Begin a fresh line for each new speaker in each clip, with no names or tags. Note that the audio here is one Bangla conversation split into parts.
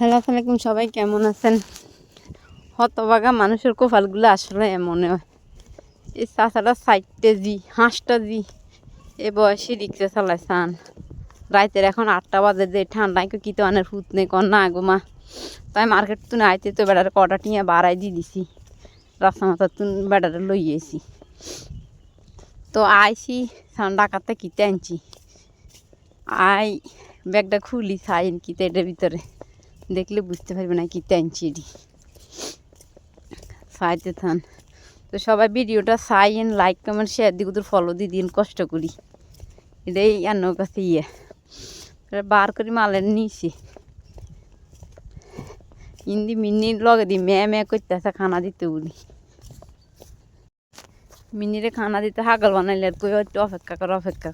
হ্যালো আসসালামাইকুম, সবাই কেমন আছেন? হতভাগা মানুষের কপালগুলো আসলে এমন হয়। এই চাচাটা 4টা হাঁসটা এ বয়সে রিক্সা চালায় চান রাইতের এখন 8টা বাজে, যে ঠান্ডায় কি তো আনের হুত নেই কর না গো মা। তাই মার্কেট তুন আইতে তো বেড়ার কটা টিয়া বাড়াই দিয়ে দিছি, রাস্তা মাথা তুন বেড়ারে লইয়েছি। তো আইসি ডাকাতে কিতে আনছি, আই ব্যাগটা খুলি চাইন কিতে এটার ভিতরে, দেখলে বুঝতে পারবে না কিতে আনছি এটি চাইতে থান। তো সবাই ভিডিওটা চাইন, লাইক কমেন্ট শেয়ার দিকে তোর ফলো দিয়ে দিন, কষ্ট করি এটাই আন্নর কাছে বার করি মালের নিছি ইন্দি মিনির লগে দি ম্যা করতেছে খানা দিতে বলি। মিনিরে খানা দিতে হাগল বানাইলে আর কই অপেক্ষা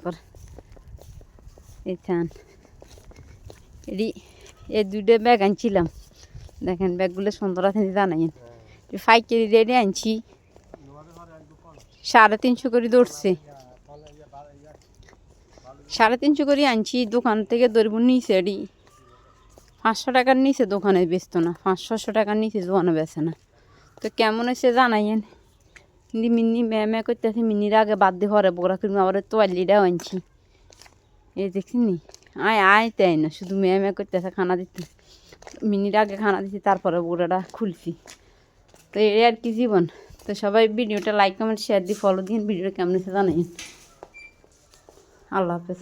কর এই চান এটি এই 2টা ব্যাগ আনছিলাম, দেখেন ব্যাগগুলো সুন্দর আছে জানাইন। ফাইকারি রেটে আনছি, 350 করে ধরছে, 350 করে আনছি। দোকান থেকে ধরব নিচে এটি 500 টাকার নিচে দোকানে বেচত না, 500-600 টাকার নিচে দোকানে বেচে না। তো কেমন হয়েছে জানাইন। কিন্তু মিনি ম্যা করতেছে, মিনির আগে বাদ দিয়ে হরে বোরা করবো, আবার তোয়ালিটাও আনছি। এই দেখিনি আয় তাই না, শুধু ম্যা করতেছে খানা দিতে। মিনির আগে খানা দিচ্ছি, তারপরে বোরাটা খুলছি। তো এই আর কি জীবন। তো সবাই ভিডিওটা লাইক কমেন্ট শেয়ার দিয়ে ফলো দিন, ভিডিওটা কেমন হয়েছে জানাইন। আল্লাহ হাফেজ।